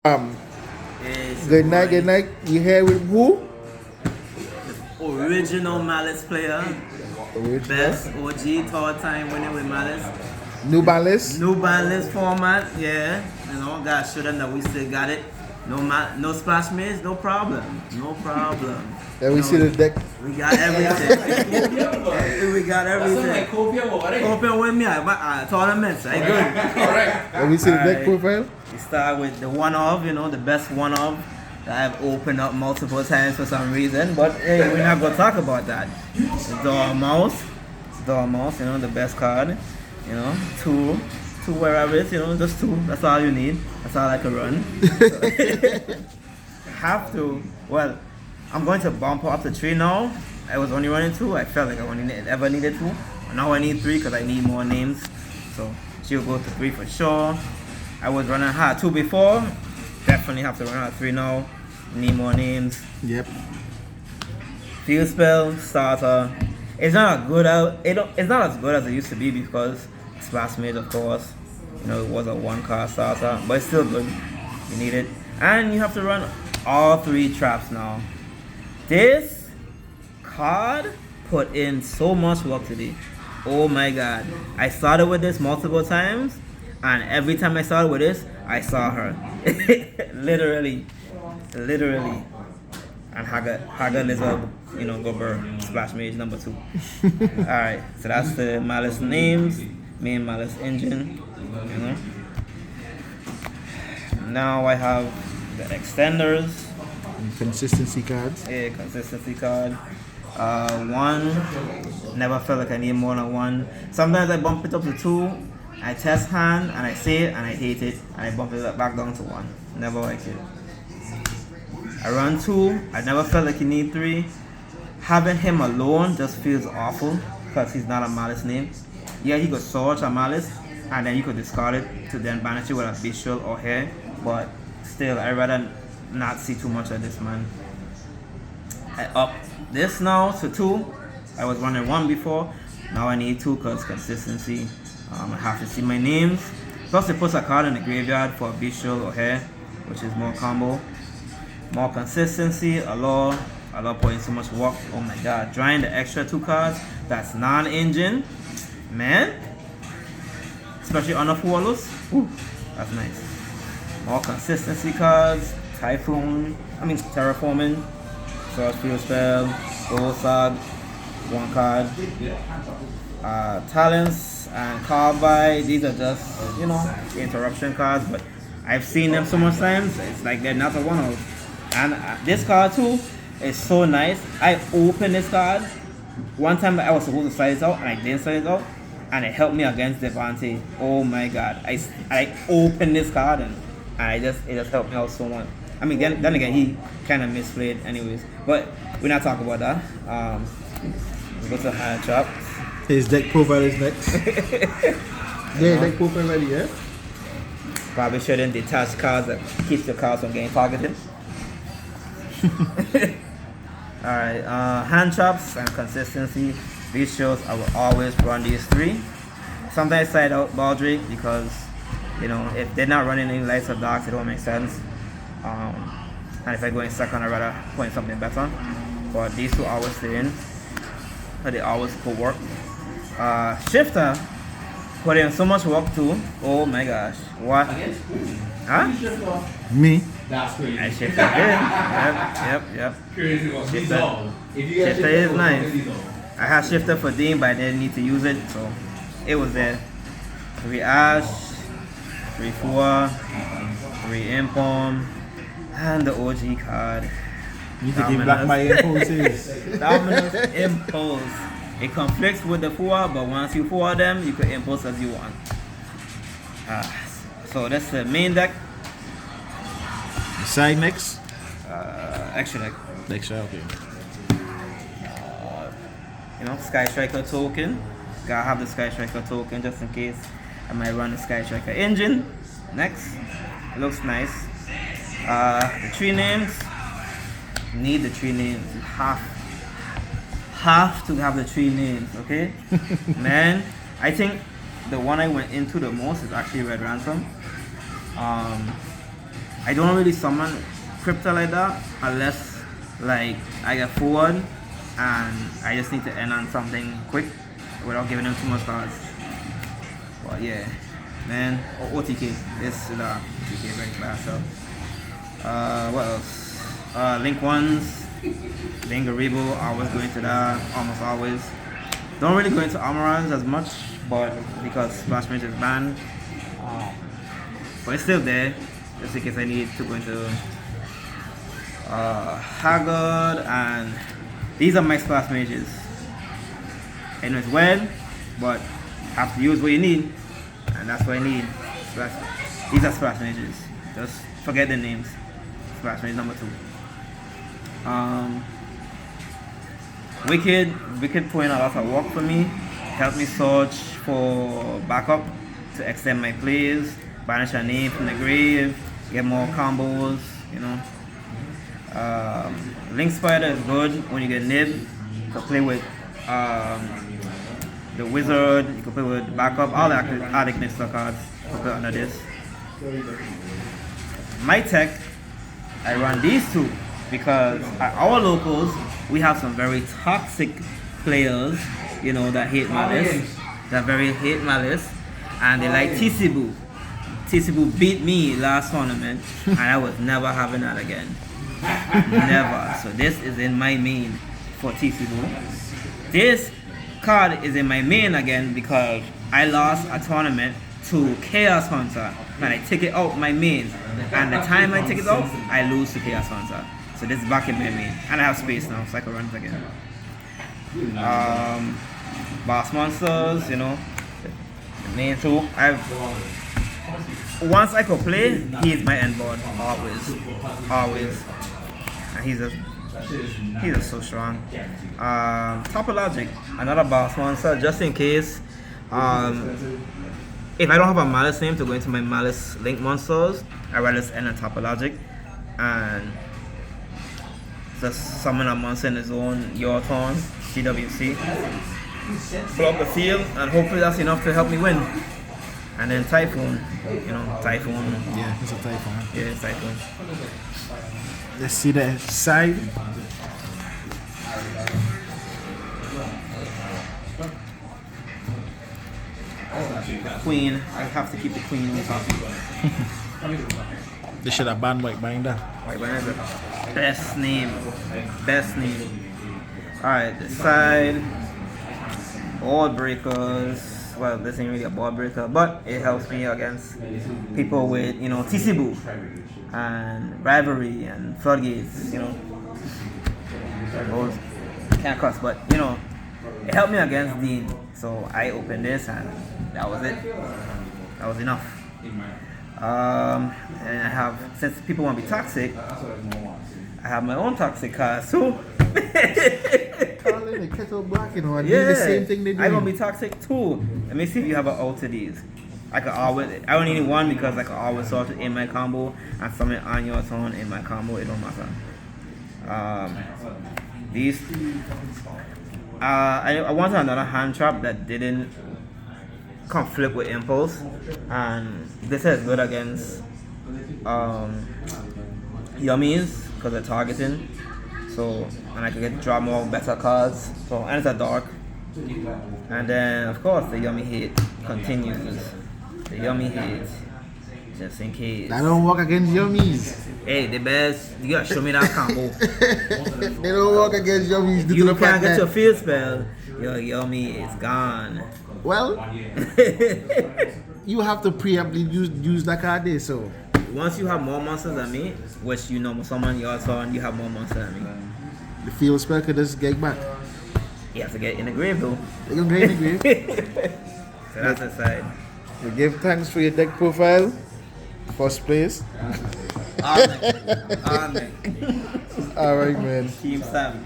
It's Good night, good night. You here with who? original Malice player, Original. best OG third time winning with Malice. New Banlist. New Banlist format, yeah. You know, gotta show them that we still got it. No splash mids, no problem. No problem. And we see the deck. We got everything. We got everything. Copium with me, I tournaments, I good. Alright. And we see the deck Alright. profile. We start with the one of, the best one of that I've opened up multiple times for some reason. But hey, we're not gonna talk about that. Dormouse, the best card. Two wherever it's, just two. That's all you need. That's all I can run. Have to. Well, I'm going to bump her up to 3 now. I was only running 2. I felt like I only ever needed 2. Now I need 3 because I need more names. So she'll go to 3 for sure. I was running her 2 before. Definitely have to run her 3 now. Need more names. Yep. Field spell starter. It's not as good as it used to be because splash mid, of course. It was a 1-card starter, but it's still good. You need it, and you have to run all 3 traps now. This card put in so much work today. Oh my god! I started with this multiple times, and every time I started with this, I saw her. literally. And Haga Lizard, Gober, Splash Mage number 2. Alright, so that's the Malice names, main Malice engine. Now I have the extenders. Consistency cards. Yeah, consistency card. 1. Never felt like I need more than 1. Sometimes I bump it up to 2. I test hand and I say it and I hate it and I bump it back down to 1. Never like it. I run 2. I never felt like you need 3. Having him alone just feels awful because he's not a Malice name. Yeah, he could search a Malice and then you could discard it to then banish it with a visual or hair, but still I'd rather not see too much of this man. I up this now to 2. I was running 1 before. Now I need 2 because consistency. I have to see my names. Plus it puts a card in the graveyard for a visual or hair, which is more combo. More consistency, allow putting so much work. Oh my god, drawing the extra 2 cards, that's non-engine. Man. Especially on the Fualos. That's nice. More consistency cards, Terraforming, Source Field Spell, Golsag, 1 card. Talents and Carbide, these are just, interruption cards, but I've seen them so much times, it's like they're not a one-off. And this card too is so nice. I opened this card. One time I was supposed to slide it out and I didn't slide it out. And it helped me against Devante. Oh my god. I opened this card and it just helped me out so much. I mean, then again, he kind of misplayed anyways. But we're not talking about that. Let's go to hand trap. His deck profile is next. Yeah, deck profile ready, yeah? Probably shouldn't detach cards that keeps the cards from getting targeted. Alright, hand traps and consistency. These shows I will always run these 3. Sometimes side out Baldrick because if they're not running any lights or darks, it don't make sense. And if I go in second, I'd rather put in something better. But these 2 always stay in. But they always put work. Shifter put in so much work too. Oh my gosh. What? Huh? Me. That's crazy. I shifted in. Yep. Crazy one. Shifter is nice. I had shifter for Dean, but I didn't need to use it, so it was there. 3 Ash, 3 4, 3 Impom, and the OG card. You need to give back my impulses. Dominus Impulse. It conflicts with the 4, but once you 4 them, you can impulse as you want. So that's the main deck. Side mix? Extra deck. Extra, okay. Sky Striker token. Gotta have the Sky Striker token just in case I might run the Sky Striker engine. Next. It looks nice. The 3 names. Need the 3 names. You have to have the 3 names, okay? Man, I think the one I went into the most is actually Red Ransom. I don't really summon crypto like that unless like I get forward and I just need to end on something quick without giving them too much cards. But yeah, man, OTK. This is OTK very fast. So, what else? Link ones, Link Garibo. Always go into that. Almost always. Don't really go into Amarans as much, but because Splash Mage is banned. But it's still there, just in case I need to go into Haggard, and these are my Splash Mages. I know it's weird, but have to use what you need, and that's what I need. These are Splash Mages. Just forget the names. Splash Mage number 2. Wicked put in a lot of work for me. Helped me search for backup to extend my plays, banish a name from the grave, get more combos, you know. Link Spider is good when you get Nib. You can play with the Wizard, you can play with backup, all the Addict Mixer cards you can put under this. My tech, I run these two because at our locals we have some very toxic players, you know, that hate Maliss, and they like TC Boo beat me last tournament, and I was never having that again. Never. So this is in my main for TC Boo. This card is in my main again because I lost a tournament to Chaos Hunter, and I take it out my main, and the time I take it out, I lose to Chaos Hunter. So this is back in my main, and I have space now, so I can run it again. Boss monsters, you know, the main two. Once I could play, he's my end board, always, and he's just so strong. Topologic, another boss monster, just in case. If I don't have a Maliss name to go into my Maliss Link monsters, I rather just end on Topologic and just summon a monster in his own your turn, CWC. Blow up the field, and hopefully that's enough to help me win. And then Typhoon, you know, Typhoon. Yeah, it's a Typhoon. Yeah, it's Typhoon. Let's see the side. Queen, I have to keep the Queen on top. They should have banned White Binder. White Binder. Best name. Alright, the side. Board breakers. Well, this ain't really a board breaker, but it helps me against people with, you know, TC Boo and Rivalry and Floodgates, you know. Those can't cuss, but, you know, it helped me against Dean. So I opened this and that was it. That was enough. And I have, since people want to be toxic, I have my own toxic cards too. The kettle black, you know, and do the same thing they do. I'm gonna be toxic too. Let me see if you have an ult to these. I don't need one because I can always sort it in my combo and summon on your turn in my combo. It don't matter. These. I wanted another hand trap that didn't conflict with Impulse, and this is good against Yummies because they're targeting. So, and I can draw more better cards. So, and it's a dark. And then, of course, the Yummy hate continues. The Yummy hate, just in case. That don't work against Yummies. Hey, the best. You gotta show me that combo. They don't work against Yummies. You can't get your field spell. Your Yummy is gone. Well, you have to preemptively use that card there. So once you have more monsters than me, which you know someone your turn, you have more monsters than me. The field spell could just get back. You have to get in the grave though. They gonna get in the grave. So that's the side. We give thanks for your deck profile. First place. Amen. Alright, man. Team Sam.